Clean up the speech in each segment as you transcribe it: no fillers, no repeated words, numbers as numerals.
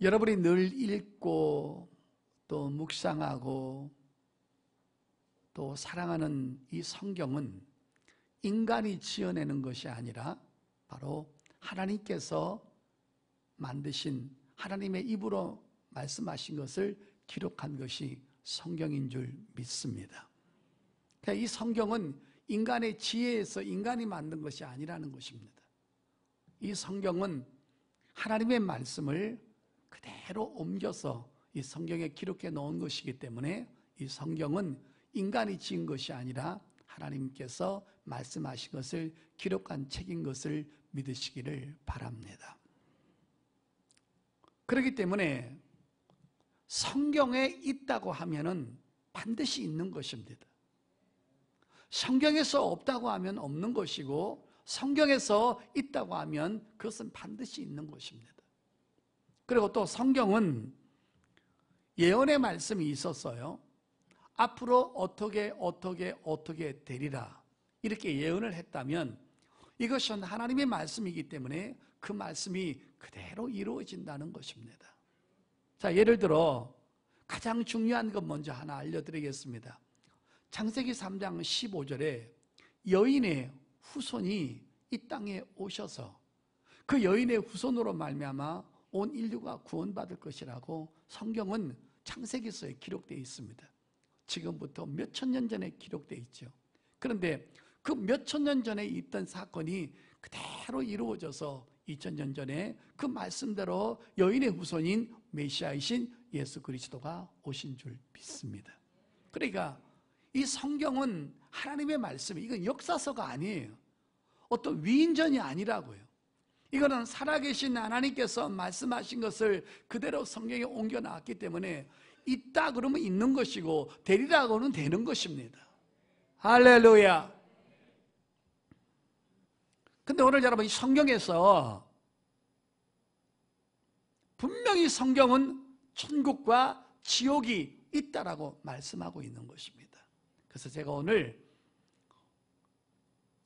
여러분이 늘 읽고 또 묵상하고 또 사랑하는 이 성경은 인간이 지어내는 것이 아니라 바로 하나님께서 만드신, 하나님의 입으로 말씀하신 것을 기록한 것이 성경인 줄 믿습니다. 그러니까 이 성경은 인간의 지혜에서 인간이 만든 것이 아니라는 것입니다. 이 성경은 하나님의 말씀을 그대로 옮겨서 이 성경에 기록해 놓은 것이기 때문에 이 성경은 인간이 지은 것이 아니라 하나님께서 말씀하신 것을 기록한 책인 것을 믿으시기를 바랍니다. 그렇기 때문에 성경에 있다고 하면은 반드시 있는 것입니다. 성경에서 없다고 하면 없는 것이고, 성경에서 있다고 하면 그것은 반드시 있는 것입니다. 그리고 또 성경은 예언의 말씀이 있었어요. 앞으로 어떻게 되리라, 이렇게 예언을 했다면 이것은 하나님의 말씀이기 때문에 그 말씀이 그대로 이루어진다는 것입니다. 자, 예를 들어 가장 중요한 것 먼저 하나 알려드리겠습니다. 창세기 3장 15절에 여인의 후손이 이 땅에 오셔서 그 여인의 후손으로 말미암아 온 인류가 구원받을 것이라고 성경은 창세기서에 기록되어 있습니다. 지금부터 몇천 년 전에 기록되어 있죠. 그런데 그 몇천 년 전에 있던 사건이 그대로 이루어져서 2000년 전에 그 말씀대로 여인의 후손인 메시아이신 예수 그리스도가 오신 줄 믿습니다. 그러니까 이 성경은 하나님의 말씀, 이건 역사서가 아니에요. 어떤 위인전이 아니라고요. 이거는 살아계신 하나님께서 말씀하신 것을 그대로 성경에 옮겨 놨기 때문에 있다 그러면 있는 것이고 되리라고는 되는 것입니다. 할렐루야. 근데 오늘 여러분, 이 성경에서 분명히 성경은 천국과 지옥이 있다라고 말씀하고 있는 것입니다. 그래서 제가 오늘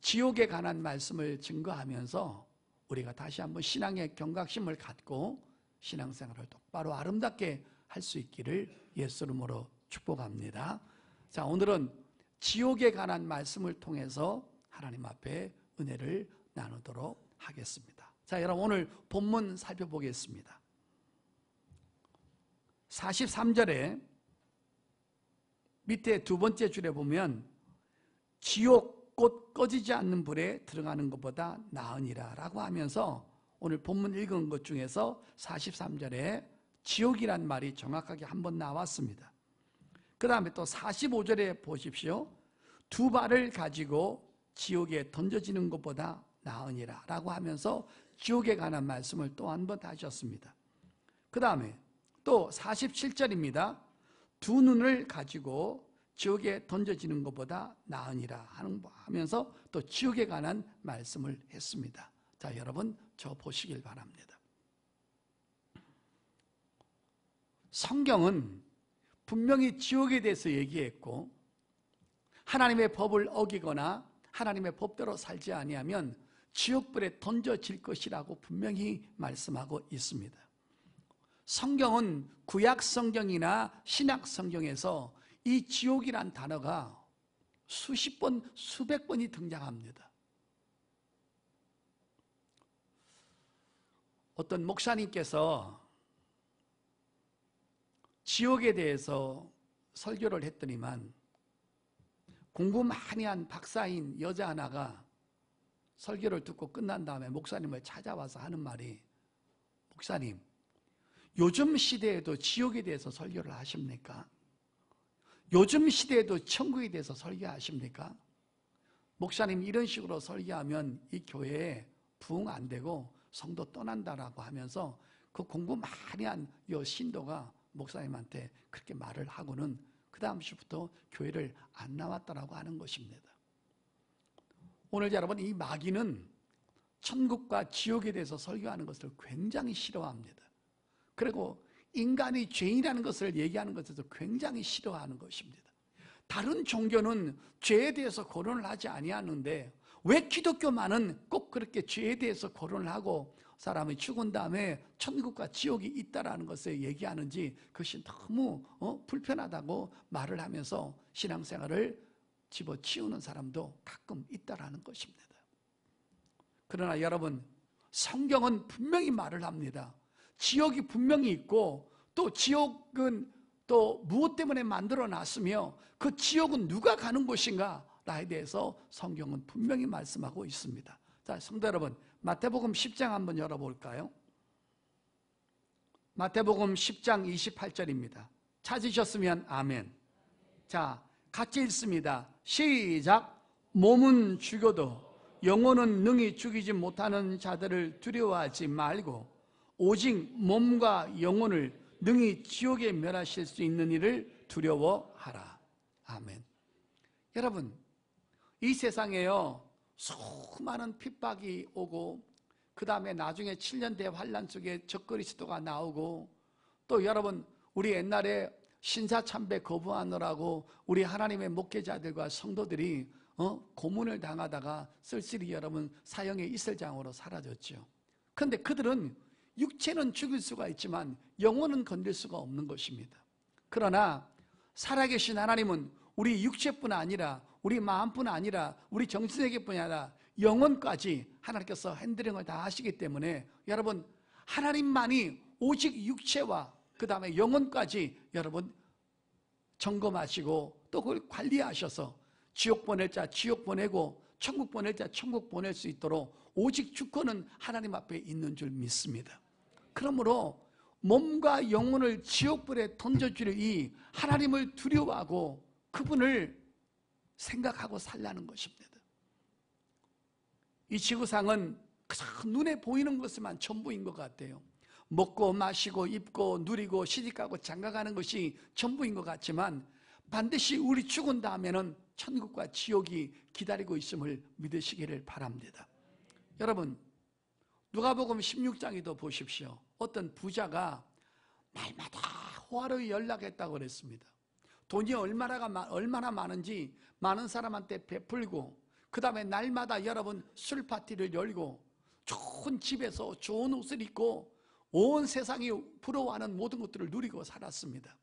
지옥에 관한 말씀을 증거하면서 우리가 다시 한번 신앙의 경각심을 갖고 신앙생활을 똑바로 아름답게 할 수 있기를 예수 이름으로 축복합니다. 자, 오늘은 지옥에 관한 말씀을 통해서 하나님 앞에 은혜를 나누도록 하겠습니다. 자, 여러분 오늘 본문 살펴보겠습니다. 43절에 밑에 두 번째 줄에 보면 지옥 곧 꺼지지 않는 불에 들어가는 것보다 나으니라 라고 하면서 오늘 본문 읽은 것 중에서 43절에 지옥이란 말이 정확하게 한번 나왔습니다. 그 다음에 또 45절에 보십시오. 두 발을 가지고 지옥에 던져지는 것보다 나으니라 라고 하면서 지옥에 관한 말씀을 또 한 번 하셨습니다. 그 다음에 또 47절입니다. 두 눈을 가지고 지옥에 던져지는 것보다 나으니라 하면서 또 지옥에 관한 말씀을 했습니다. 자, 여러분 저 보시길 바랍니다. 성경은 분명히 지옥에 대해서 얘기했고, 하나님의 법을 어기거나 하나님의 법대로 살지 아니하면 지옥불에 던져질 것이라고 분명히 말씀하고 있습니다. 성경은 구약 성경이나 신약 성경에서 이 지옥이란 단어가 수십 번, 수백 번이 등장합니다. 어떤 목사님께서 지옥에 대해서 설교를 했더니만 공부 많이 한 박사인 여자 하나가 설교를 듣고 끝난 다음에 목사님을 찾아와서 하는 말이, 목사님, 요즘 시대에도 지옥에 대해서 설교를 하십니까? 요즘 시대에도 천국에 대해서 설교하십니까? 목사님 이런 식으로 설교하면 이 교회에 부흥 안 되고 성도 떠난다라고 하면서 그 공부 많이 한 이 신도가 목사님한테 그렇게 말을 하고는 그 다음 주부터 교회를 안 나왔다라고 하는 것입니다. 오늘 여러분, 이 마귀는 천국과 지옥에 대해서 설교하는 것을 굉장히 싫어합니다. 그리고 인간이 죄인이라는 것을 얘기하는 것에서 굉장히 싫어하는 것입니다. 다른 종교는 죄에 대해서 거론을 하지 아니하는데 왜 기독교만은 꼭 그렇게 죄에 대해서 거론을 하고 사람이 죽은 다음에 천국과 지옥이 있다라는 것을 얘기하는지 그것이 너무 불편하다고 말을 하면서 신앙생활을 집어치우는 사람도 가끔 있다라는 것입니다. 그러나 여러분, 성경은 분명히 말을 합니다. 지옥이 분명히 있고 또 지옥은 또 무엇 때문에 만들어 놨으며 그 지옥은 누가 가는 곳인가 라에 대해서 성경은 분명히 말씀하고 있습니다. 자, 성도 여러분, 마태복음 10장 한번 열어볼까요? 마태복음 10장 28절입니다. 찾으셨으면 아멘. 자, 같이 읽습니다. 시작. 몸은 죽여도 영혼은 능히 죽이지 못하는 자들을 두려워하지 말고 오직 몸과 영혼을 능히 지옥에 멸하실 수 있는 이를 두려워하라. 아멘. 여러분, 이 세상에요 수많은 핍박이 오고 그 다음에 나중에 7년 대환란 속에 적그리스도가 나오고 또 여러분, 우리 옛날에 신사참배 거부하느라고 우리 하나님의 목회자들과 성도들이 고문을 당하다가 쓸쓸히 여러분 사형의 이슬장으로 사라졌죠. 그런데 그들은 육체는 죽일 수가 있지만 영혼은 건들 수가 없는 것입니다. 그러나 살아계신 하나님은 우리 육체뿐 아니라 우리 마음뿐 아니라 우리 정신세계뿐 아니라 영혼까지 하나님께서 핸들링을 다 하시기 때문에 여러분, 하나님만이 오직 육체와 그 다음에 영혼까지 여러분 점검하시고 또 그걸 관리하셔서 지옥 보낼 자 지옥 보내고 천국 보낼 자 천국 보낼 수 있도록 오직 주권은 하나님 앞에 있는 줄 믿습니다. 그러므로 몸과 영혼을 지옥불에 던져줄 이 하나님을 두려워하고 그분을 생각하고 살라는 것입니다. 이 지구상은 그저 눈에 보이는 것만 전부인 것 같아요. 먹고 마시고 입고 누리고 시집가고 장가가는 것이 전부인 것 같지만 반드시 우리 죽은 다음에는 천국과 지옥이 기다리고 있음을 믿으시기를 바랍니다. 여러분, 누가복음 16장에도 보십시오. 어떤 부자가 날마다 호화로이 연락했다고 그랬습니다. 돈이 얼마나 많은지 많은 사람한테 베풀고 그 다음에 날마다 여러분 술 파티를 열고 좋은 집에서 좋은 옷을 입고 온 세상이 부러워하는 모든 것들을 누리고 살았습니다.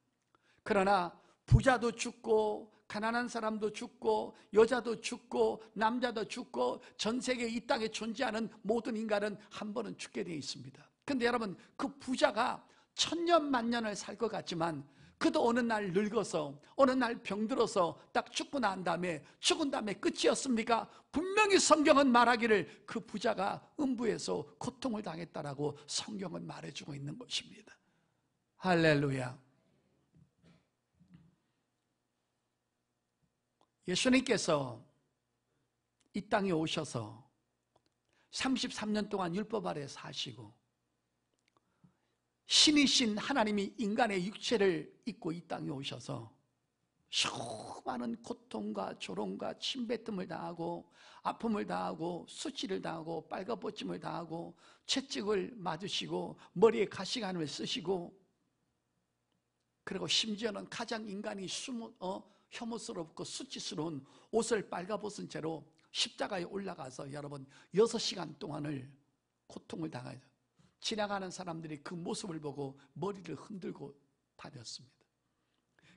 그러나 부자도 죽고 가난한 사람도 죽고 여자도 죽고 남자도 죽고 전 세계 이 땅에 존재하는 모든 인간은 한 번은 죽게 되어 있습니다. 그런데 여러분, 그 부자가 천년 만년을 살 것 같지만 그도 어느 날 늙어서 어느 날 병들어서 딱 죽고 난 다음에 죽은 다음에 끝이었습니까? 분명히 성경은 말하기를 그 부자가 음부에서 고통을 당했다라고 성경은 말해주고 있는 것입니다. 할렐루야. 예수님께서 이 땅에 오셔서 33년 동안 율법 아래 사시고 신이신 하나님이 인간의 육체를 입고 이 땅에 오셔서 수많은 고통과 조롱과 침뱉음을 당하고 아픔을 당하고 수치를 당하고 빨가벗김을 당하고 채찍을 맞으시고 머리에 가시관을 쓰시고 그리고 심지어는 가장 인간이 혐오스럽고 수치스러운 옷을 빨가벗은 채로 십자가에 올라가서 여러분 6시간 동안을 고통을 당하죠. 지나가는 사람들이 그 모습을 보고 머리를 흔들고 다녔습니다.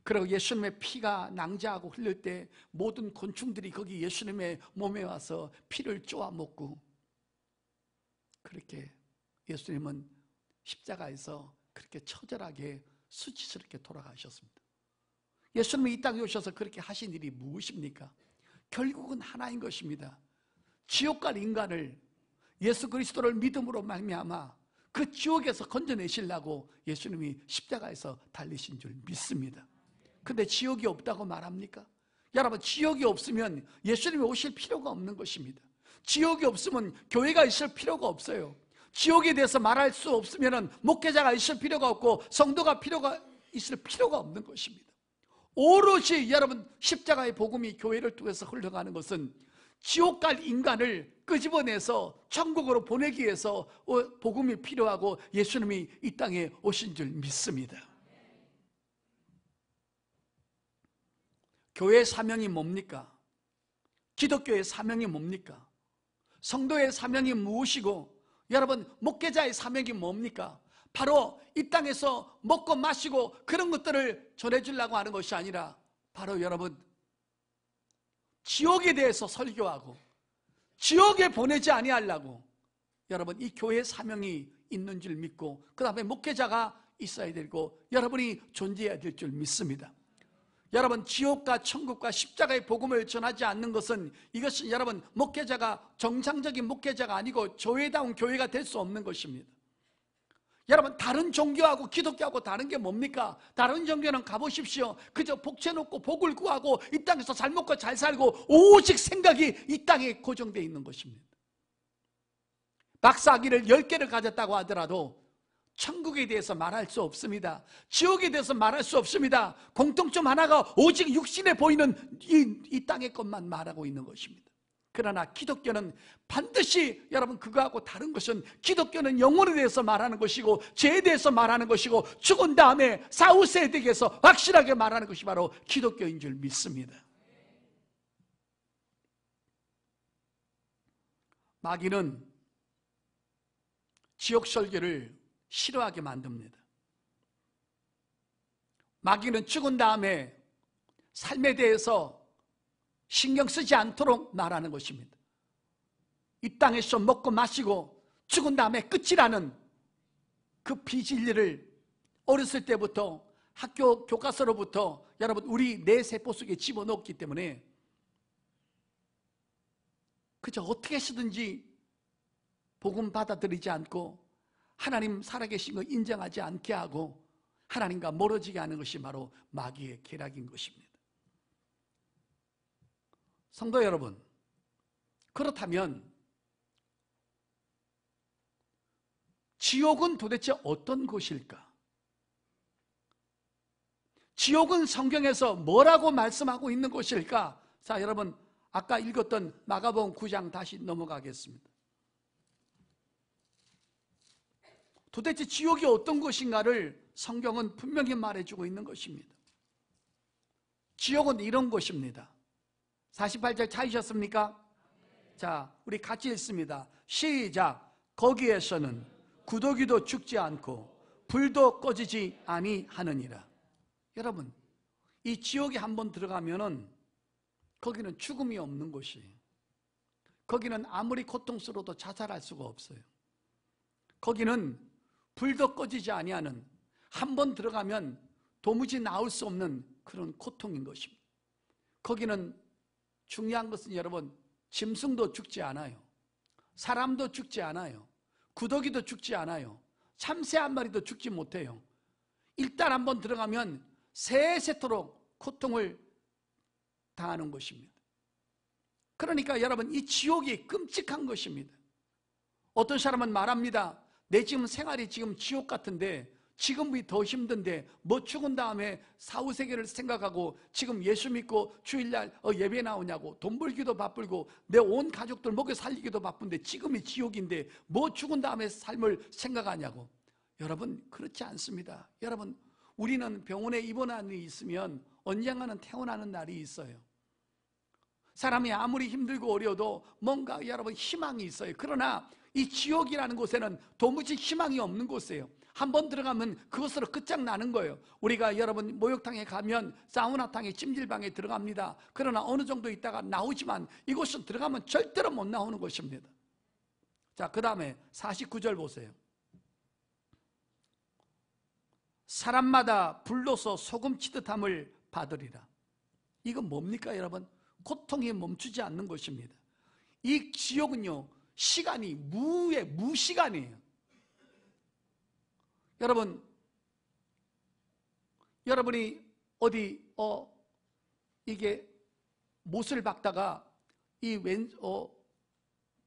그리고 예수님의 피가 낭자하고 흘릴 때 모든 곤충들이 거기 예수님의 몸에 와서 피를 쪼아 먹고 그렇게 예수님은 십자가에서 그렇게 처절하게 수치스럽게 돌아가셨습니다. 예수님이 이 땅에 오셔서 그렇게 하신 일이 무엇입니까? 결국은 하나인 것입니다. 지옥 갈 인간을 예수 그리스도를 믿음으로 말미암아 그 지옥에서 건져내시려고 예수님이 십자가에서 달리신 줄 믿습니다. 근데 지옥이 없다고 말합니까? 여러분, 지옥이 없으면 예수님이 오실 필요가 없는 것입니다. 지옥이 없으면 교회가 있을 필요가 없어요. 지옥에 대해서 말할 수 없으면 목회자가 있을 필요가 없고 성도가 있을 필요가 없는 것입니다. 오롯이 여러분 십자가의 복음이 교회를 통해서 흘러가는 것은 지옥 갈 인간을 끄집어내서 천국으로 보내기 위해서 복음이 필요하고 예수님이 이 땅에 오신 줄 믿습니다. 교회의 사명이 뭡니까? 기독교의 사명이 뭡니까? 성도의 사명이 무엇이고 여러분, 목회자의 사명이 뭡니까? 바로 이 땅에서 먹고 마시고 그런 것들을 전해주려고 하는 것이 아니라 바로 여러분, 지옥에 대해서 설교하고 지옥에 보내지 아니하려고 여러분, 이 교회의 사명이 있는 줄 믿고 그 다음에 목회자가 있어야 되고 여러분이 존재해야 될 줄 믿습니다. 여러분, 지옥과 천국과 십자가의 복음을 전하지 않는 것은, 이것은 여러분 목회자가 정상적인 목회자가 아니고 교회다운 교회가 될 수 없는 것입니다. 여러분, 다른 종교하고 기독교하고 다른 게 뭡니까? 다른 종교는 가보십시오. 그저 복채놓고 복을 구하고 이 땅에서 잘 먹고 잘 살고 오직 생각이 이 땅에 고정되어 있는 것입니다. 박사학위를 10개를 가졌다고 하더라도 천국에 대해서 말할 수 없습니다. 지옥에 대해서 말할 수 없습니다. 공통점 하나가 오직 육신에 보이는 이 땅의 것만 말하고 있는 것입니다. 그러나 기독교는 반드시 여러분, 그거하고 다른 것은, 기독교는 영혼에 대해서 말하는 것이고 죄에 대해서 말하는 것이고 죽은 다음에 사후세에 대해서 확실하게 말하는 것이 바로 기독교인 줄 믿습니다. 마귀는 지옥 설교를 싫어하게 만듭니다. 마귀는 죽은 다음에 삶에 대해서 신경 쓰지 않도록 말하는 것입니다. 이 땅에서 먹고 마시고 죽은 다음에 끝이라는 그 비진리를 어렸을 때부터 학교 교과서로부터 여러분 우리 뇌 세포 속에 집어넣었기 때문에 그저 어떻게 해서든지 복음 받아들이지 않고 하나님 살아계신 거 인정하지 않게 하고 하나님과 멀어지게 하는 것이 바로 마귀의 계략인 것입니다. 성도 여러분, 그렇다면 지옥은 도대체 어떤 곳일까? 지옥은 성경에서 뭐라고 말씀하고 있는 곳일까? 자, 여러분, 아까 읽었던 마가복음 9장 다시 넘어가겠습니다. 도대체 지옥이 어떤 곳인가를 성경은 분명히 말해주고 있는 것입니다. 지옥은 이런 곳입니다. 48절 찾으셨습니까? 자, 우리 같이 읽습니다. 시작. 거기에서는 구더기도 죽지 않고 불도 꺼지지 아니하느니라. 여러분, 이 지옥에 한번 들어가면은 거기는 죽음이 없는 곳이에요. 거기는 아무리 고통스러워도 자살할 수가 없어요. 거기는 불도 꺼지지 아니하는, 한번 들어가면 도무지 나올 수 없는 그런 고통인 것입니다. 거기는 중요한 것은 여러분, 짐승도 죽지 않아요. 사람도 죽지 않아요. 구더기도 죽지 않아요. 참새 한 마리도 죽지 못해요. 일단 한번 들어가면 세세토록 고통을 당하는 것입니다. 그러니까 여러분, 이 지옥이 끔찍한 것입니다. 어떤 사람은 말합니다. 내 지금 생활이 지금 지옥 같은데, 지금이 더 힘든데 뭐 죽은 다음에 사후세계를 생각하고 지금 예수 믿고 주일날 예배 나오냐고, 돈 벌기도 바쁘고 내 온 가족들 먹여 살리기도 바쁜데 지금이 지옥인데 뭐 죽은 다음에 삶을 생각하냐고. 여러분, 그렇지 않습니다. 여러분, 우리는 병원에 입원한 일이 있으면 언젠가는 퇴원하는 날이 있어요. 사람이 아무리 힘들고 어려워도 뭔가 여러분 희망이 있어요. 그러나 이 지옥이라는 곳에는 도무지 희망이 없는 곳이에요. 한번 들어가면 그것으로 끝장나는 거예요. 우리가 여러분 목욕탕에 가면 사우나탕에 찜질방에 들어갑니다. 그러나 어느 정도 있다가 나오지만 이곳은 들어가면 절대로 못 나오는 것입니다. 자, 그 다음에 49절 보세요. 사람마다 불로서 소금치듯함을 받으리라. 이건 뭡니까 여러분? 고통이 멈추지 않는 것입니다. 이 지옥은요, 시간이 무시간이에요. 여러분이 어디 이게 못을 박다가 이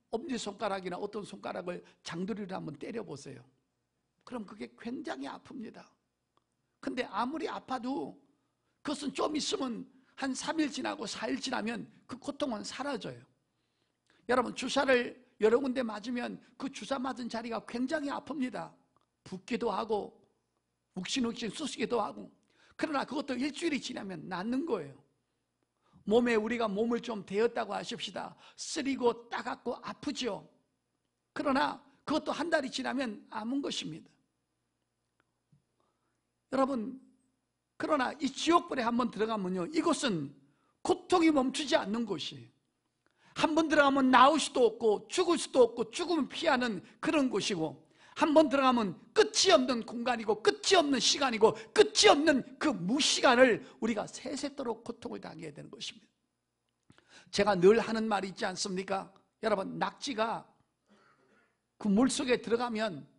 엄지손가락이나 어떤 손가락을 장도리로 한번 때려보세요. 그럼 그게 굉장히 아픕니다. 근데 아무리 아파도 그것은 좀 있으면 한 3일 지나고 4일 지나면 그 고통은 사라져요. 여러분, 주사를 여러 군데 맞으면 그 주사 맞은 자리가 굉장히 아픕니다. 붓기도 하고 욱신욱신 쑤시기도 하고. 그러나 그것도 일주일이 지나면 낫는 거예요. 몸에 우리가 몸을 좀 대었다고 하십시다. 쓰리고 따갑고 아프죠. 그러나 그것도 한 달이 지나면 아문 것입니다. 여러분, 그러나 이 지옥불에 한번 들어가면요, 이곳은 고통이 멈추지 않는 곳이에요. 한번 들어가면 나올 수도 없고 죽을 수도 없고 죽음을 피하는 그런 곳이고, 한번 들어가면 끝이 없는 공간이고 끝이 없는 시간이고 끝이 없는 그 무시간을 우리가 세세토록 고통을 당해야 되는 것입니다. 제가 늘 하는 말이 있지 않습니까? 여러분, 낙지가 그 물속에 들어가면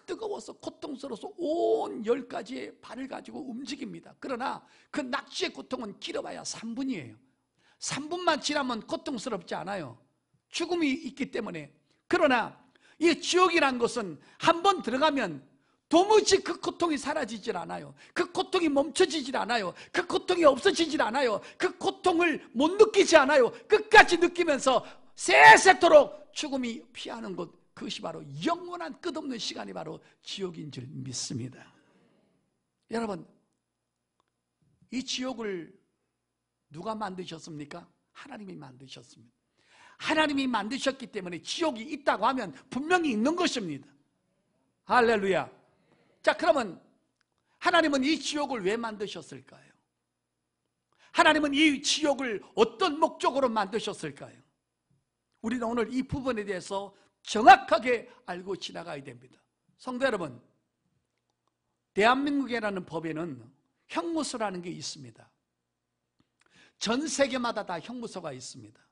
뜨거워서 고통스러워서 온 10가지의 발을 가지고 움직입니다. 그러나 그 낙지의 고통은 길어봐야 3분이에요 3분만 지나면 고통스럽지 않아요. 죽음이 있기 때문에. 그러나 이 지옥이란 것은 한번 들어가면 도무지 그 고통이 사라지질 않아요. 그 고통이 멈춰지질 않아요. 그 고통이 없어지질 않아요. 그 고통을 못 느끼지 않아요. 끝까지 느끼면서 세세토록 죽음이 피하는 곳, 그것이 바로 영원한 끝없는 시간이 바로 지옥인 줄 믿습니다. 여러분, 이 지옥을 누가 만드셨습니까? 하나님이 만드셨습니다. 하나님이 만드셨기 때문에 지옥이 있다고 하면 분명히 있는 것입니다. 할렐루야. 자, 그러면 하나님은 이 지옥을 왜 만드셨을까요? 하나님은 이 지옥을 어떤 목적으로 만드셨을까요? 우리는 오늘 이 부분에 대해서 정확하게 알고 지나가야 됩니다. 성도 여러분, 대한민국이라는 법에는 형무소라는 게 있습니다. 전 세계마다 다 형무소가 있습니다.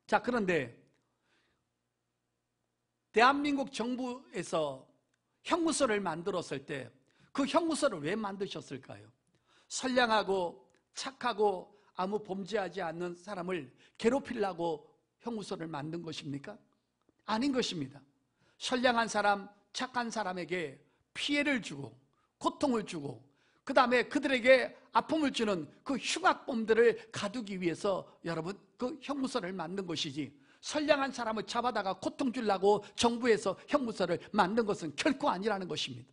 자, 그런데 대한민국 정부에서 형무소를 만들었을 때 그 형무소를 왜 만드셨을까요? 선량하고 착하고 아무 범죄하지 않는 사람을 괴롭히려고 형무소를 만든 것입니까? 아닌 것입니다. 선량한 사람, 착한 사람에게 피해를 주고 고통을 주고 그 다음에 그들에게 아픔을 주는 그 흉악범들을 가두기 위해서 여러분 그 형무소를 만든 것이지, 선량한 사람을 잡아다가 고통 주려고 정부에서 형무소를 만든 것은 결코 아니라는 것입니다.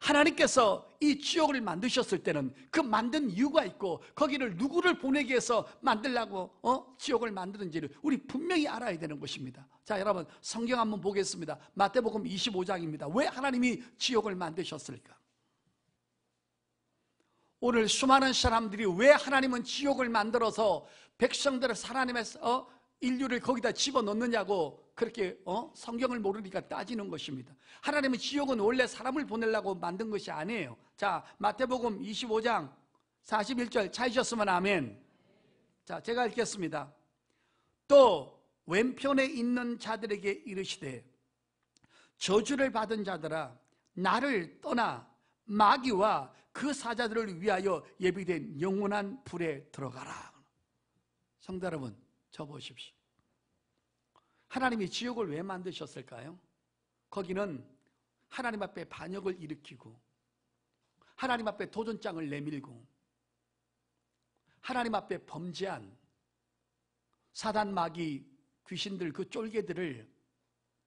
하나님께서 이 지옥을 만드셨을 때는 그 만든 이유가 있고 거기를 누구를 보내기 위해서 만들려고 지옥을 만드는지를 우리 분명히 알아야 되는 것입니다. 자, 여러분 성경 한번 보겠습니다. 마태복음 25장입니다. 왜 하나님이 지옥을 만드셨을까? 오늘 수많은 사람들이 왜 하나님은 지옥을 만들어서 백성들을 하나님의 인류를 거기다 집어넣느냐고 그렇게 성경을 모르니까 따지는 것입니다. 하나님은 지옥은 원래 사람을 보내려고 만든 것이 아니에요. 자, 마태복음 25장 41절 찾으셨으면 아멘. 자, 제가 읽겠습니다. 또 왼편에 있는 자들에게 이르시되 저주를 받은 자들아 나를 떠나 마귀와 그 사자들을 위하여 예비된 영원한 불에 들어가라. 성도 여러분, 저 보십시오. 하나님이 지옥을 왜 만드셨을까요? 거기는 하나님 앞에 반역을 일으키고 하나님 앞에 도전장을 내밀고 하나님 앞에 범죄한 사단 마귀 귀신들 그 쫄개들을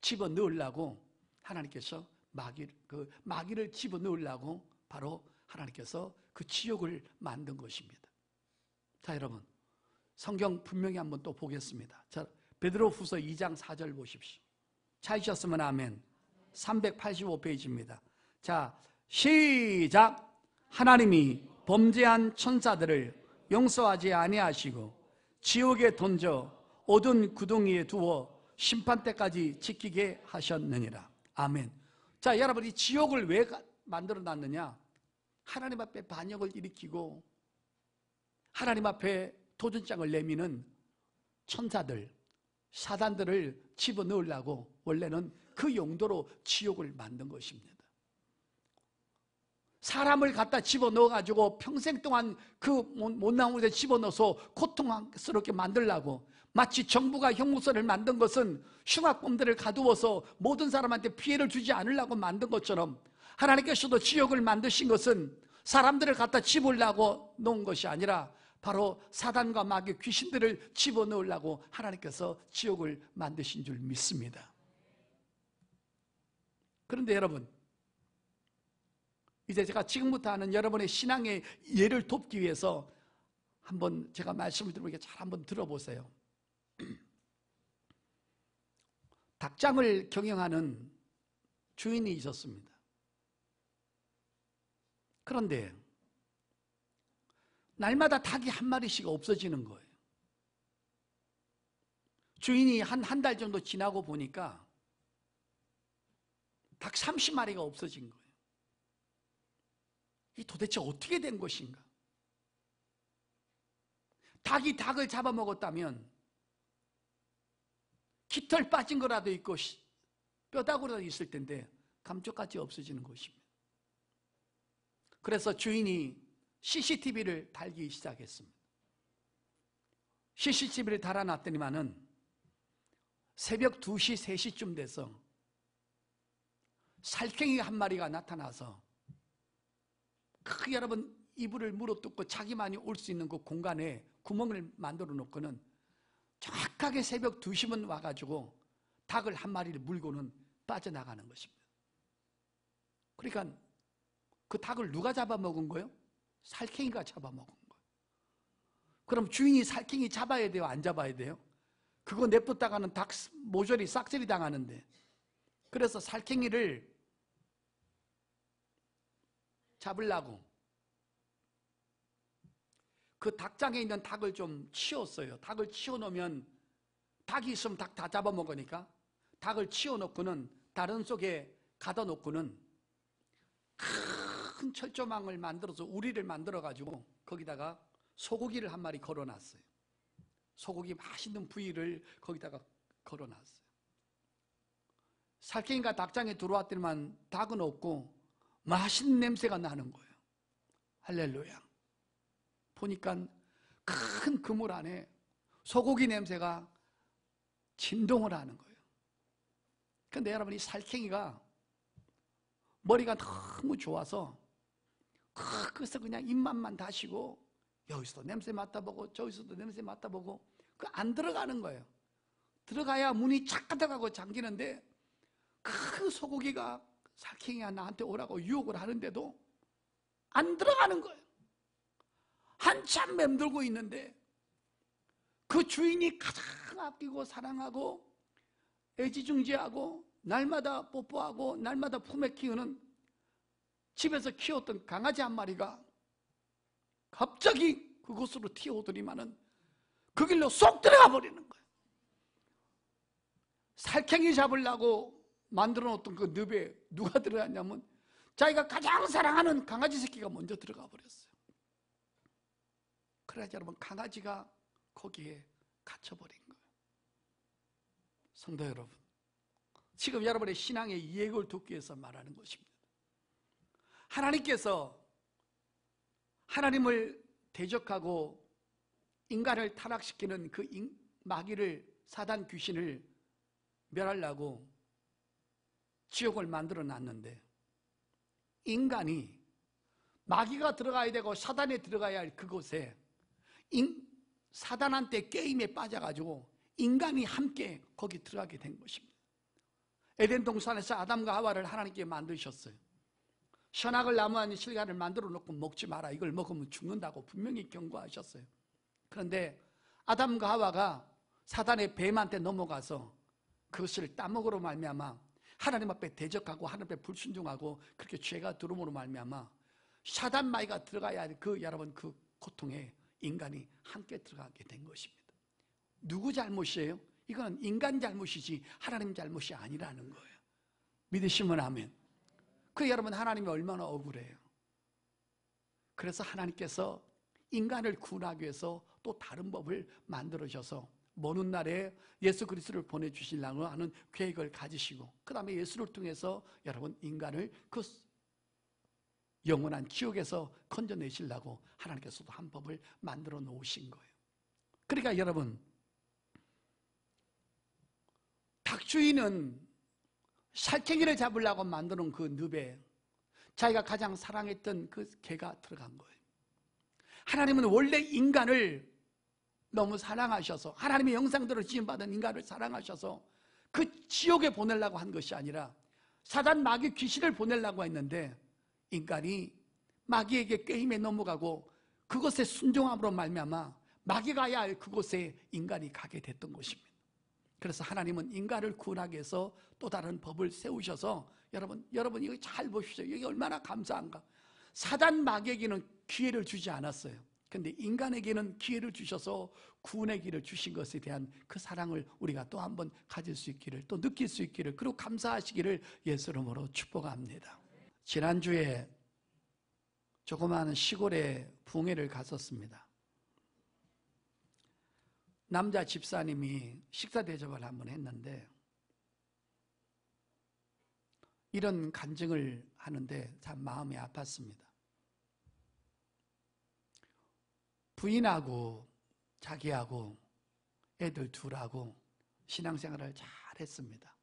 집어넣으려고 하나님께서 마귀를 집어넣으려고 바로 하나님께서 그 지옥을 만든 것입니다. 자, 여러분 성경 분명히 한번 또 보겠습니다. 자, 베드로후서 2장 4절 보십시오. 찾으셨으면 아멘. 385페이지입니다. 자, 시작. 하나님이 범죄한 천사들을 용서하지 아니하시고 지옥에 던져 어두운 구덩이에 두어 심판 때까지 지키게 하셨느니라. 아멘. 자, 여러분 이 지옥을 왜 만들어 놨느냐? 하나님 앞에 반역을 일으키고 하나님 앞에 도전장을 내미는 천사들, 사단들을 집어넣으려고 원래는 그 용도로 지옥을 만든 것입니다. 사람을 갖다 집어넣어가지고 평생 동안 그 못 나온 곳에 집어넣어서 고통스럽게 만들려고, 마치 정부가 형무소를 만든 것은 흉악범들을 가두어서 모든 사람한테 피해를 주지 않으려고 만든 것처럼 하나님께서도 지옥을 만드신 것은 사람들을 갖다 집으려고 놓은 것이 아니라 바로 사단과 마귀 귀신들을 집어넣으려고 하나님께서 지옥을 만드신 줄 믿습니다. 그런데 여러분, 이제 제가 지금부터 하는 여러분의 신앙의 예를 돕기 위해서 한번 제가 말씀을 드리니까 잘 한번 들어보세요. 닭장을 경영하는 주인이 있었습니다. 그런데 날마다 닭이 한 마리씩 없어지는 거예요. 주인이 한 달 정도 지나고 보니까 닭 30마리가 없어진 거예요. 이 도대체 어떻게 된 것인가? 닭이 닭을 잡아먹었다면 깃털 빠진 거라도 있고 뼈다구라도 있을 텐데 감쪽같이 없어지는 것입니다. 그래서 주인이 CCTV를 달기 시작했습니다. CCTV를 달아놨더니만은 새벽 2시, 3시쯤 돼서 살쾡이 한 마리가 나타나서 크게 여러분 이불을 물어뜯고 자기만이 올 수 있는 그 공간에 구멍을 만들어 놓고는 정확하게 새벽 2시면 와가지고 닭을 한 마리를 물고는 빠져나가는 것입니다. 그러니까 그 닭을 누가 잡아먹은 거예요? 살쾡이가 잡아먹은 거예요. 그럼 주인이 살쾡이 잡아야 돼요? 안 잡아야 돼요? 그거 냅뒀다가는 닭 모조리 싹쓸이 당하는데, 그래서 살쾡이를 잡으려고 그 닭장에 있는 닭을 좀 치웠어요. 닭을 치워놓으면 닭이 있으면 닭 다 잡아먹으니까 닭을 치워놓고는 다른 속에 가둬놓고는 큰 철조망을 만들어서 우리를 만들어가지고 거기다가 소고기를 한 마리 걸어놨어요. 소고기 맛있는 부위를 거기다가 걸어놨어요. 살쾡이가 닭장에 들어왔더니만 닭은 없고 맛있는 냄새가 나는 거예요. 할렐루야. 보니까 큰 그물 안에 소고기 냄새가 진동을 하는 거예요. 그런데 여러분, 이 살쾡이가 머리가 너무 좋아서 그래서 그냥 입맛만 다시고 여기서도 냄새 맡아보고 저기서도 냄새 맡아보고 그 안 들어가는 거예요. 들어가야 문이 착 들어가고 잠기는데 그 소고기가 살쾡이가 나한테 오라고 유혹을 하는데도 안 들어가는 거예요. 한참 맴돌고 있는데 그 주인이 가장 아끼고 사랑하고 애지중지하고 날마다 뽀뽀하고 날마다 품에 키우는 집에서 키웠던 강아지 한 마리가 갑자기 그곳으로 튀어오더니만은 그 길로 쏙 들어가 버리는 거예요. 살쾡이 잡으려고 만들어 놓던 그 늪에 누가 들어갔냐면 자기가 가장 사랑하는 강아지 새끼가 먼저 들어가 버렸어요. 그래서 여러분, 강아지가 거기에 갇혀버린 거예요. 성도 여러분, 지금 여러분의 신앙의 이해를 돕기 위해서 말하는 것입니다. 하나님께서 하나님을 대적하고 인간을 타락시키는 그 마귀를, 사단 귀신을 멸하려고 지옥을 만들어 놨는데, 인간이 마귀가 들어가야 되고 사단에 들어가야 할 그곳에 사단한테 게임에 빠져가지고 인간이 함께 거기 들어가게 된 것입니다. 에덴 동산에서 아담과 하와를 하나님께 만드셨어요. 선악을 나무하는 실과를 만들어 놓고 먹지 마라, 이걸 먹으면 죽는다고 분명히 경고하셨어요. 그런데 아담과 하와가 사단의 뱀한테 넘어가서 그것을 따먹으로 말미암아 하나님 앞에 대적하고 하나님 앞에 불순종하고 그렇게 죄가 들어옴으로 말미암아 사단 마귀가 들어가야 할 여러분 그 고통에 인간이 함께 들어가게 된 것입니다. 누구 잘못이에요? 이건 인간 잘못이지 하나님 잘못이 아니라는 거예요. 믿으시면 아멘. 여러분, 하나님이 얼마나 억울해요. 그래서 하나님께서 인간을 구원하기 위해서 또 다른 법을 만들어셔서 먼 훗날에 예수 그리스도를 보내주시려고 하는 계획을 가지시고, 그 다음에 예수를 통해서 여러분 인간을 그 영원한 지옥에서 건져내시려고 하나님께서도 한 법을 만들어 놓으신 거예요. 그러니까 여러분, 닭주인은 살쾡이를 잡으려고 만드는 그 늪에 자기가 가장 사랑했던 그 개가 들어간 거예요. 하나님은 원래 인간을 너무 사랑하셔서, 하나님의 영상대로 지음받은 인간을 사랑하셔서 그 지옥에 보내려고 한 것이 아니라 사단 마귀 귀신을 보내려고 했는데, 인간이 마귀에게 게임에 넘어가고 그것에 순종함으로 말미암아 마귀가 가야 할 그곳에 인간이 가게 됐던 것입니다. 그래서 하나님은 인간을 구원하기 위해서 또 다른 법을 세우셔서 여러분 이거 잘 보십시오. 이게 얼마나 감사한가. 사단 마귀에게는 기회를 주지 않았어요. 근데 인간에게는 기회를 주셔서 구원의 길을 주신 것에 대한 그 사랑을 우리가 또 한번 가질 수 있기를, 또 느낄 수 있기를, 그리고 감사하시기를 예수 이름으로 축복합니다. 지난주에 조그마한 시골에 붕회를 갔었습니다. 남자 집사님이 식사 대접을 한번 했는데 이런 간증을 하는데 참 마음이 아팠습니다. 부인하고 자기하고 애들 둘하고 신앙생활을 잘 했습니다.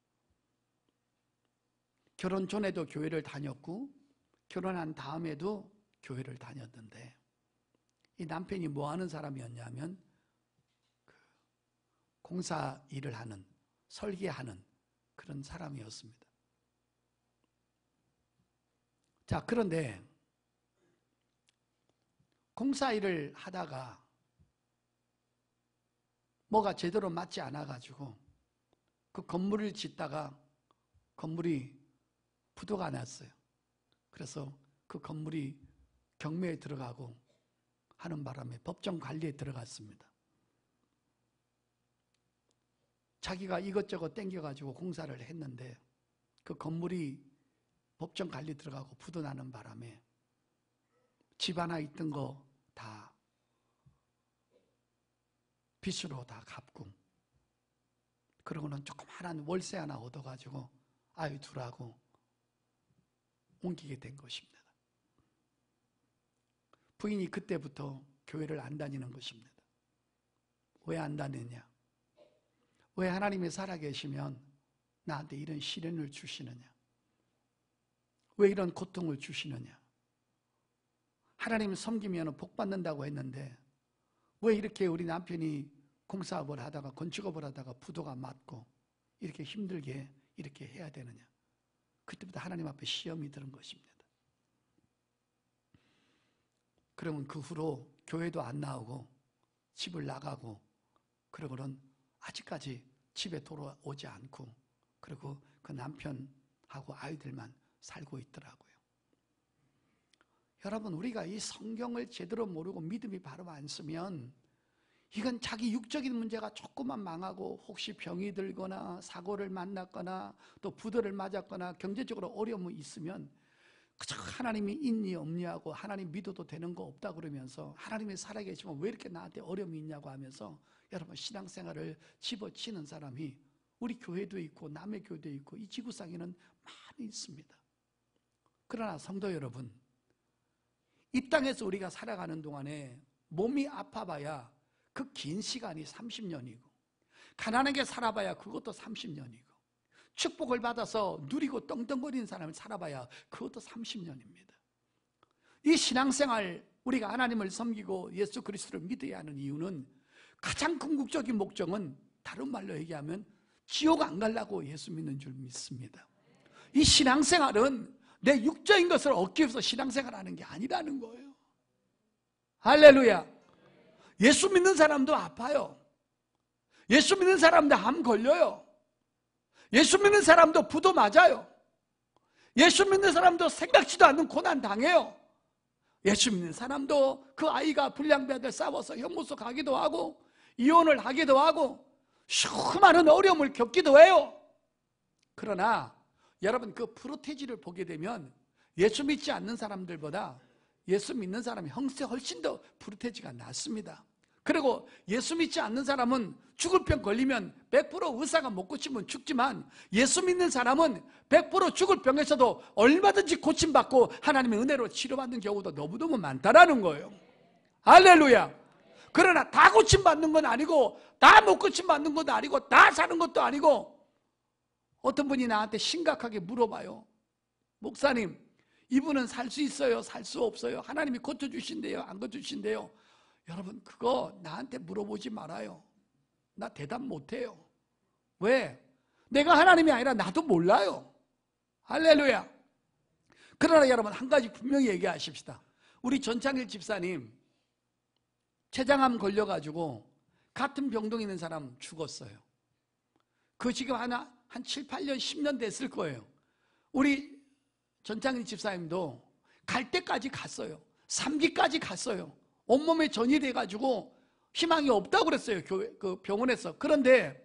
결혼 전에도 교회를 다녔고 결혼한 다음에도 교회를 다녔는데 이 남편이 뭐 하는 사람이었냐면 공사 일을 하는, 설계하는 그런 사람이었습니다. 자, 그런데 공사 일을 하다가 뭐가 제대로 맞지 않아가지고 그 건물을 짓다가 건물이 부도가 났어요. 그래서 그 건물이 경매에 들어가고 하는 바람에 법정 관리에 들어갔습니다. 자기가 이것저것 땡겨가지고 공사를 했는데 그 건물이 법정 관리 들어가고 부도 나는 바람에 집 하나 있던 거 다 빚으로 다 갚고, 그러고는 조그마한 월세 하나 얻어가지고 아이 둘하고 옮기게 된 것입니다. 부인이 그때부터 교회를 안 다니는 것입니다. 왜 안 다니냐? 왜 하나님이 살아계시면 나한테 이런 시련을 주시느냐? 왜 이런 고통을 주시느냐? 하나님을 섬기면 복 받는다고 했는데 왜 이렇게 우리 남편이 공사업을 하다가 건축업을 하다가 부도가 맞고 이렇게 힘들게 이렇게 해야 되느냐? 그때부터 하나님 앞에 시험이 드는 것입니다. 그러면 그 후로 교회도 안 나오고 집을 나가고, 그러고는 아직까지 집에 돌아오지 않고, 그리고 그 남편하고 아이들만 살고 있더라고요. 여러분, 우리가 이 성경을 제대로 모르고 믿음이 바로 안 쓰면 이건 자기 육적인 문제가 조금만 망하고 혹시 병이 들거나 사고를 만났거나 또 부도를 맞았거나 경제적으로 어려움이 있으면 그저 하나님이 있니 없니 하고 하나님 믿어도 되는 거 없다 그러면서 하나님이 살아계시면 왜 이렇게 나한테 어려움이 있냐고 하면서 여러분 신앙생활을 집어치는 사람이 우리 교회도 있고 남의 교회도 있고 이 지구상에는 많이 있습니다. 그러나 성도 여러분, 이 땅에서 우리가 살아가는 동안에 몸이 아파봐야 그 긴 시간이 30년이고 가난하게 살아봐야 그것도 30년이고 축복을 받아서 누리고 떵떵거리는 사람을 살아봐야 그것도 30년입니다. 이 신앙생활, 우리가 하나님을 섬기고 예수 그리스도를 믿어야 하는 이유는 가장 궁극적인 목적은 다른 말로 얘기하면 지옥 안 가려고 예수 믿는 줄 믿습니다. 이 신앙생활은 내 육적인 것을 얻기 위해서 신앙생활하는 게 아니라는 거예요. 할렐루야. 예수 믿는 사람도 아파요. 예수 믿는 사람도 암 걸려요. 예수 믿는 사람도 부도 맞아요. 예수 믿는 사람도 생각지도 않는 고난 당해요. 예수 믿는 사람도 그 아이가 불량배들 싸워서 형무소 가기도 하고 이혼을 하기도 하고 수많은 어려움을 겪기도 해요. 그러나 여러분, 그 프로테지를 보게 되면 예수 믿지 않는 사람들보다 예수 믿는 사람이 훨씬 더 프로테지가 낫습니다. 그리고 예수 믿지 않는 사람은 죽을 병 걸리면 100% 의사가 못 고치면 죽지만 예수 믿는 사람은 100% 죽을 병에서도 얼마든지 고침받고 하나님의 은혜로 치료받는 경우도 너무너무 많다라는 거예요. 할렐루야. 그러나 다 고침받는 건 아니고 다 못 고침받는 것도 아니고 다 사는 것도 아니고, 어떤 분이 나한테 심각하게 물어봐요. 목사님, 이분은 살 수 있어요? 살 수 없어요? 하나님이 고쳐주신대요? 안 고쳐주신대요? 여러분, 그거 나한테 물어보지 말아요. 나 대답 못해요. 왜? 내가 하나님이 아니라 나도 몰라요. 할렐루야. 그러나 여러분, 한 가지 분명히 얘기하십시다. 우리 전창일 집사님 췌장암 걸려가지고 같은 병동에 있는 사람 죽었어요. 지금 한 7, 8년, 10년 됐을 거예요. 우리 전창인 집사님도 갈 때까지 갔어요. 3기까지 갔어요. 온몸에 전이 돼가지고 희망이 없다고 그랬어요. 그 병원에서. 그런데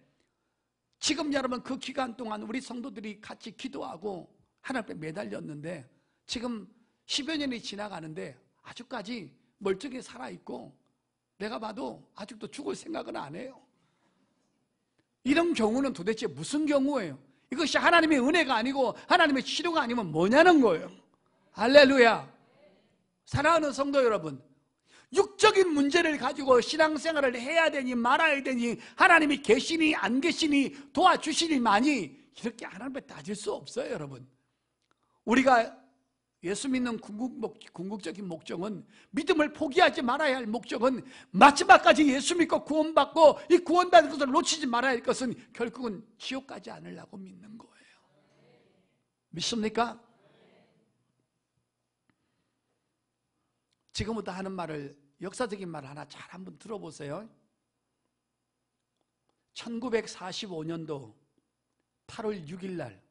지금 여러분 그 기간 동안 우리 성도들이 같이 기도하고 하나님 앞에 매달렸는데 지금 10여 년이 지나가는데 아직까지 멀쩡히 살아있고 내가 봐도 아직도 죽을 생각은 안 해요. 이런 경우는 도대체 무슨 경우예요? 이것이 하나님의 은혜가 아니고 하나님의 치료가 아니면 뭐냐는 거예요. 할렐루야. 사랑하는 성도 여러분, 육적인 문제를 가지고 신앙생활을 해야 되니 말아야 되니 하나님이 계시니 안 계시니 도와주시니 많이 이렇게 하나님 앞에 따질 수 없어요. 여러분, 우리가 예수 믿는 궁극적인 목적은, 믿음을 포기하지 말아야 할 목적은 마지막까지 예수 믿고 구원받고 이 구원받은 것을 놓치지 말아야 할 것은 결국은 지옥 가지 않으려고 믿는 거예요. 믿습니까? 지금부터 하는 말을, 역사적인 말 하나 잘 한번 들어보세요. 1945년도 8월 6일 날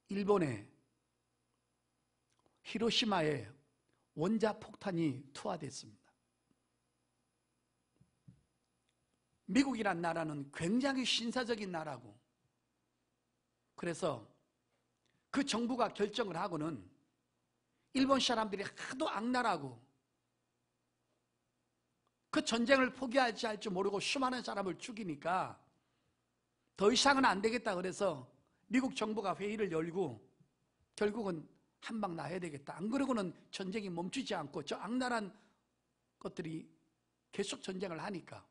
일본의 히로시마에 원자폭탄이 투하됐습니다. 미국이란 나라는 굉장히 신사적인 나라고, 그래서 그 정부가 결정을 하고는 일본 사람들이 하도 악랄하고 그 전쟁을 포기하지 할 줄 모르고 수많은 사람을 죽이니까 더 이상은 안 되겠다 그래서 미국 정부가 회의를 열고 결국은 한 방 놔야 되겠다. 안 그러고는 전쟁이 멈추지 않고 저 악랄한 것들이 계속 전쟁을 하니까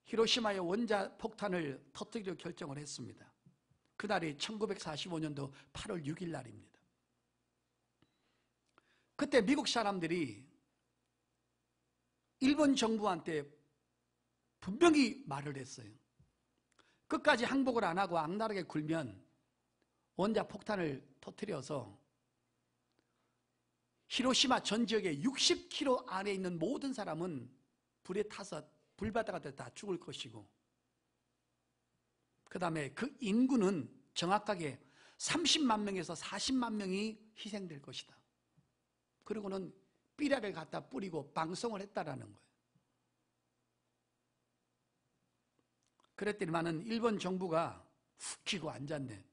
히로시마의 원자폭탄을 터뜨리려 결정을 했습니다. 그날이 1945년도 8월 6일 날입니다. 그때 미국 사람들이 일본 정부한테 분명히 말을 했어요. 끝까지 항복을 안 하고 악랄하게 굴면 원자폭탄을 터뜨려서 히로시마 전 지역의 60km 안에 있는 모든 사람은 불에 타서 불바다가 다 죽을 것이고, 그 다음에 그 인구는 정확하게 30만 명에서 40만 명이 희생될 것이다. 그리고는 삐라를 갖다 뿌리고 방송을 했다라는 거예요. 그랬더니만은 일본 정부가 훅 키고 앉았네.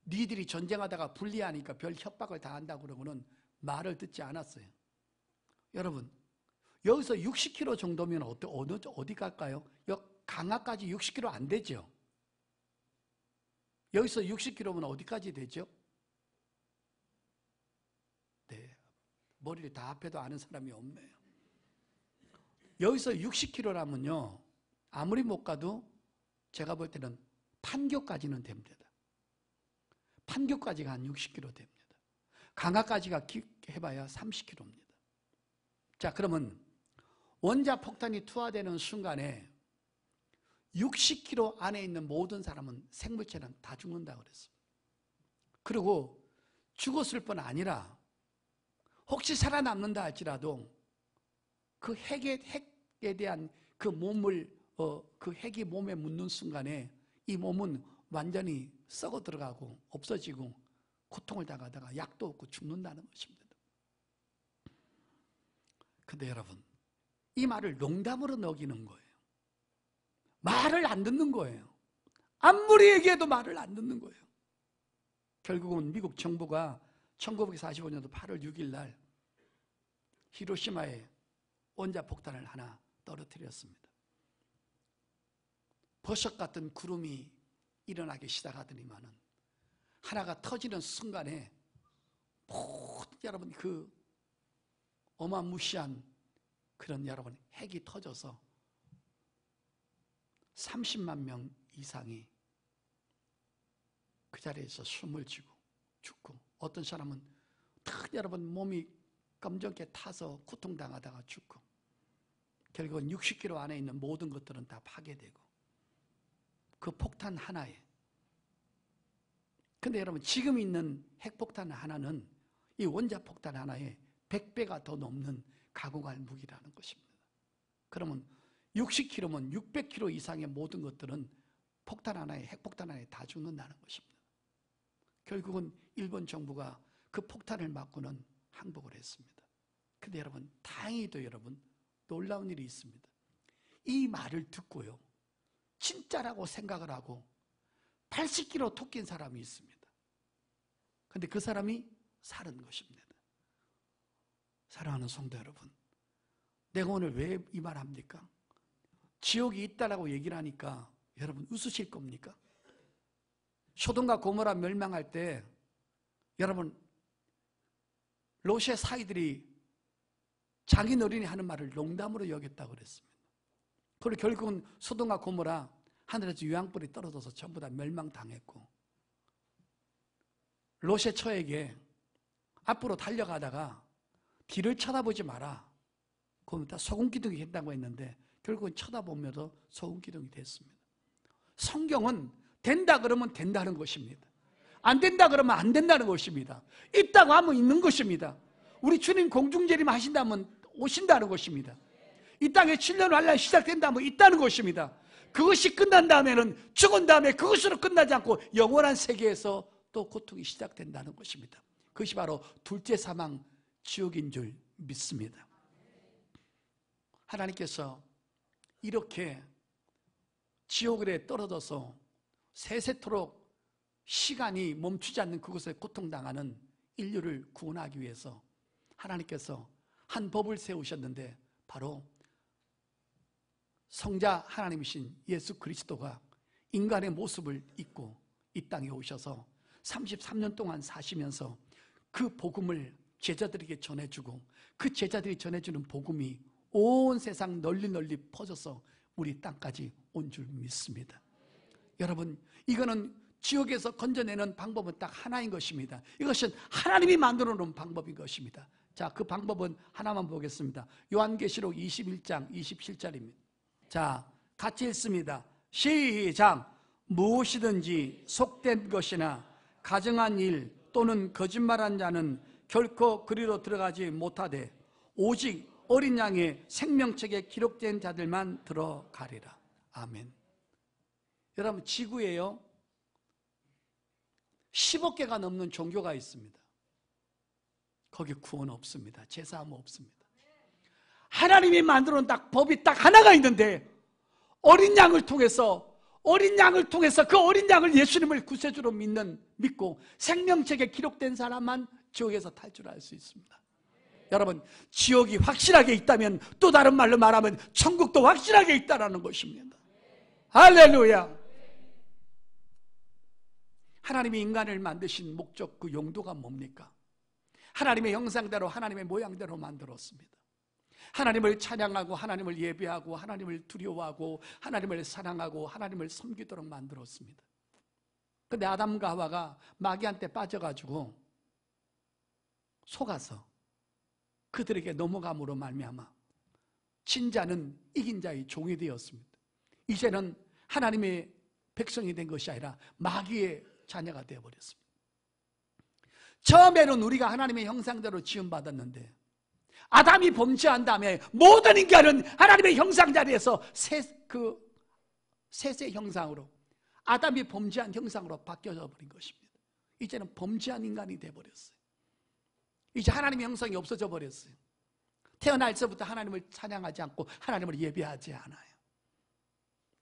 니들이 전쟁하다가 불리하니까 별 협박을 다 한다고 그러고는 말을 듣지 않았어요. 여러분, 여기서 60km 정도면 어디 갈까요? 강화까지 60km 안 되죠? 여기서 60km면 어디까지 되죠? 네, 머리를 다 합해도 아는 사람이 없네요. 여기서 60km라면요, 아무리 못 가도 제가 볼 때는 판교까지는 됩니다. 판교까지가 한 60km 됩니다. 강화까지가 깊게 해봐야 30km입니다. 자, 그러면 원자폭탄이 투하되는 순간에 60km 안에 있는 모든 사람은, 생물체는 다 죽는다고 그랬습니다. 그리고 죽었을 뿐 아니라 혹시 살아남는다 할지라도 그 핵에 대한 그 몸을 그 핵이 몸에 묻는 순간에 이 몸은 완전히 썩어 들어가고 없어지고 고통을 당하다가 약도 없고 죽는다는 것입니다. 근데 여러분, 이 말을 농담으로 녹이는 거예요. 말을 안 듣는 거예요. 아무리 얘기해도 말을 안 듣는 거예요. 결국은 미국 정부가 1945년도 8월 6일 날 히로시마에 원자폭탄을 하나 떨어뜨렸습니다. 버섯 같은 구름이 일어나기 시작하더니만은 하나가 터지는 순간에 모든 여러분 그 어마무시한 그런 여러분 핵이 터져서 30만 명 이상이 그 자리에서 숨을 쉬고 죽고, 어떤 사람은 탁 여러분 몸이 검정게 타서 고통당하다가 죽고, 결국은 60km 안에 있는 모든 것들은 다 파괴되고, 그 폭탄 하나에. 근데 여러분, 지금 있는 핵폭탄 하나는 이 원자폭탄 하나에 100배가 더 넘는 가공할 무기라는 것입니다. 그러면 60km면 600km 이상의 모든 것들은 폭탄 하나에, 핵폭탄 하나에 다 죽는다는 것입니다. 결국은 일본 정부가 그 폭탄을 맞고는 항복을 했습니다. 근데 여러분, 다행히도 여러분, 놀라운 일이 있습니다. 이 말을 듣고요, 진짜라고 생각을 하고 80km 토 낀 사람이 있습니다. 근데 그 사람이 살은 것입니다. 사랑하는 성도 여러분, 내가 오늘 왜 이 말 합니까? 지옥이 있다라고 얘기를 하니까 여러분 웃으실 겁니까? 소돔과 고모라 멸망할 때 여러분 롯의 사이들이 장인어른이 하는 말을 농담으로 여겼다고 그랬습니다. 그리고 결국은 소돔과 고모라 하늘에서 유황불이 떨어져서 전부 다 멸망당했고, 롯의 처에게 앞으로 달려가다가 뒤를 쳐다보지 마라, 그러면 다 소금기둥이 된다고 했는데 결국은 쳐다보면서 소금기둥이 됐습니다. 성경은 된다 그러면 된다는 것입니다. 안 된다 그러면 안 된다는 것입니다. 있다고 하면 있는 것입니다. 우리 주님 공중재림 하신다면 오신다는 것입니다. 이 땅에 7년 환란이 시작된다면 있다는 것입니다. 그것이 끝난 다음에는, 죽은 다음에 그것으로 끝나지 않고 영원한 세계에서 또 고통이 시작된다는 것입니다. 그것이 바로 둘째 사망, 지옥인 줄 믿습니다. 하나님께서 이렇게 지옥에 떨어져서 세세토록 시간이 멈추지 않는 그곳에 고통당하는 인류를 구원하기 위해서 하나님께서 한 법을 세우셨는데, 바로 성자 하나님이신 예수 그리스도가 인간의 모습을 입고 이 땅에 오셔서 33년 동안 사시면서 그 복음을 제자들에게 전해주고, 그 제자들이 전해주는 복음이 온 세상 널리 퍼져서 우리 땅까지 온 줄 믿습니다. 여러분, 이거는 지옥에서 건져내는 방법은 딱 하나인 것입니다. 이것은 하나님이 만들어 놓은 방법인 것입니다. 자, 그 방법은 하나만 보겠습니다. 요한계시록 21장 27절입니다. 자, 같이 읽습니다. 시작. 무엇이든지 속된 것이나 가증한 일 또는 거짓말한 자는 결코 그리로 들어가지 못하되 오직 어린 양의 생명책에 기록된 자들만 들어가리라. 아멘. 여러분, 지구에요 10억 개가 넘는 종교가 있습니다. 거기 구원 없습니다. 제사함 없습니다. 하나님이 만들어 놓은 딱 법이 딱 하나가 있는데, 어린 양을 통해서 그 어린 양을 예수님을 구세주로 믿고 생명책에 기록된 사람만 지옥에서 탈출할 수 있습니다. 여러분, 지옥이 확실하게 있다면, 또 다른 말로 말하면 천국도 확실하게 있다는 것입니다. 할렐루야. 하나님이 인간을 만드신 목적, 그 용도가 뭡니까? 하나님의 형상대로, 하나님의 모양대로 만들었습니다. 하나님을 찬양하고, 하나님을 예배하고, 하나님을 두려워하고, 하나님을 사랑하고, 하나님을 섬기도록 만들었습니다. 그런데 아담과 하와가 마귀한테 빠져가지고 속아서 그들에게 넘어감으로 말미암아 진자는 이긴 자의 종이 되었습니다. 이제는 하나님의 백성이 된 것이 아니라 마귀의 자녀가 되어버렸습니다. 처음에는 우리가 하나님의 형상대로 지음받았는데, 아담이 범죄한 다음에 모든 인간은 하나님의 형상 자리에서 셋의 형상으로, 아담이 범죄한 형상으로 바뀌어져 버린 것입니다. 이제는 범죄한 인간이 되어버렸어요. 이제 하나님의 형상이 없어져 버렸어요. 태어날 때부터 하나님을 찬양하지 않고 하나님을 예배하지 않아요.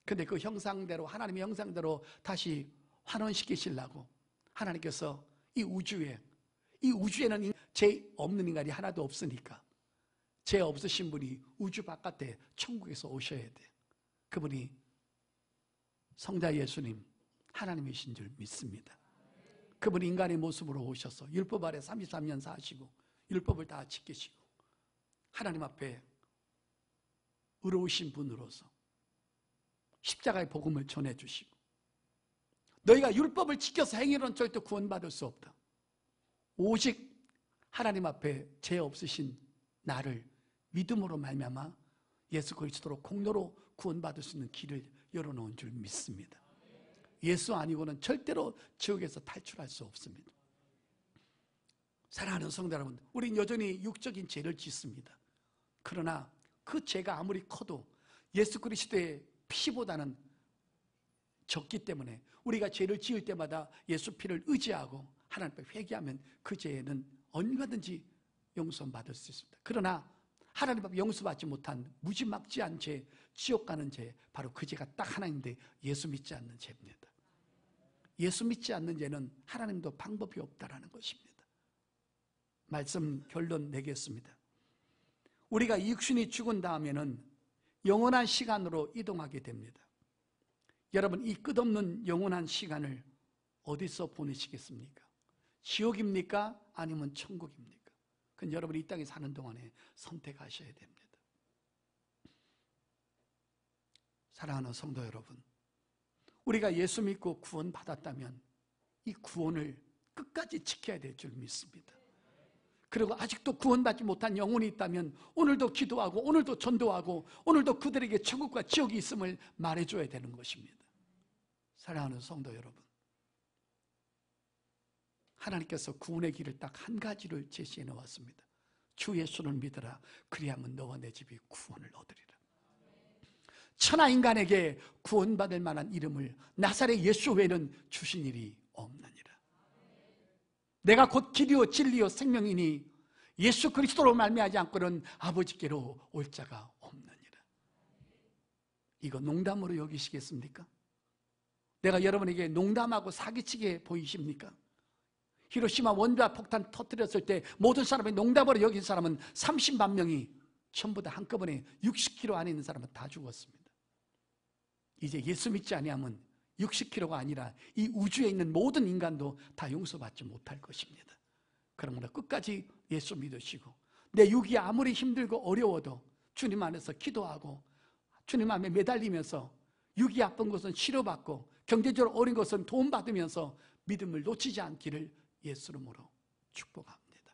근데 그 형상대로, 하나님의 형상대로 다시 환원시키시려고 하나님께서 이 우주에는 죄 없는 인간이 하나도 없으니까 죄 없으신 분이 우주 바깥에 천국에서 오셔야 돼요. 그분이 성자 예수님, 하나님이신 줄 믿습니다. 그분이 인간의 모습으로 오셔서 율법 아래 33년 사시고 율법을 다 지키시고 하나님 앞에 의로우신 분으로서 십자가의 복음을 전해주시고, 너희가 율법을 지켜서 행위로는 절대 구원받을 수 없다. 오직 하나님 앞에 죄 없으신 나를 믿음으로 말미암아 예수 그리스도로 공로로 구원받을 수 있는 길을 열어놓은 줄 믿습니다. 예수 아니고는 절대로 지옥에서 탈출할 수 없습니다. 사랑하는 성도 여러분, 우린 여전히 육적인 죄를 짓습니다. 그러나 그 죄가 아무리 커도 예수 그리스도의 피보다는 적기 때문에 우리가 죄를 지을 때마다 예수 피를 의지하고 하나님 앞에 회개하면 그 죄는 얼마든지 용서받을 수 있습니다. 그러나 하나님 앞에 용서받지 못한 무지막지한 죄, 지옥 가는 죄, 바로 그 죄가 딱 하나인데 예수 믿지 않는 죄입니다. 예수 믿지 않는 죄는 하나님도 방법이 없다라는 것입니다. 말씀 결론 내겠습니다. 우리가 육신이 죽은 다음에는 영원한 시간으로 이동하게 됩니다. 여러분, 이 끝없는 영원한 시간을 어디서 보내시겠습니까? 지옥입니까? 아니면 천국입니까? 그건 여러분이 이 땅에 사는 동안에 선택하셔야 됩니다. 사랑하는 성도 여러분, 우리가 예수 믿고 구원 받았다면 이 구원을 끝까지 지켜야 될 줄 믿습니다. 그리고 아직도 구원받지 못한 영혼이 있다면 오늘도 기도하고 오늘도 전도하고 오늘도 그들에게 천국과 지옥이 있음을 말해줘야 되는 것입니다. 사랑하는 성도 여러분, 하나님께서 구원의 길을 딱 한 가지를 제시해 놓았습니다. 주 예수를 믿으라. 그리하면 너와 내 집이 구원을 얻으리라. 천하 인간에게 구원받을 만한 이름을 나사렛 예수 외에는 주신 일이 없느니라. 내가 곧 길이요 진리요 생명이니 예수 그리스도로 말미암지 않고는 아버지께로 올 자가 없느니라. 이거 농담으로 여기시겠습니까? 내가 여러분에게 농담하고 사기치게 보이십니까? 히로시마 원자 폭탄 터뜨렸을 때 모든 사람이 농담으로 여긴 사람은 30만 명이 전부 다 한꺼번에 60km 안에 있는 사람은 다 죽었습니다. 이제 예수 믿지 아니하면 60km가 아니라 이 우주에 있는 모든 인간도 다 용서받지 못할 것입니다. 그러므로 끝까지 예수 믿으시고 내 육이 아무리 힘들고 어려워도 주님 안에서 기도하고 주님 안에 매달리면서 육이 아픈 것은 치료받고 경제적으로 어린 것은 도움받으면서 믿음을 놓치지 않기를 예수 이름으로 축복합니다.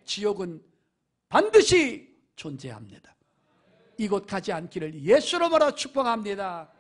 지옥은 반드시 존재합니다. 이곳 가지 않기를 예수 이름으로 축복합니다.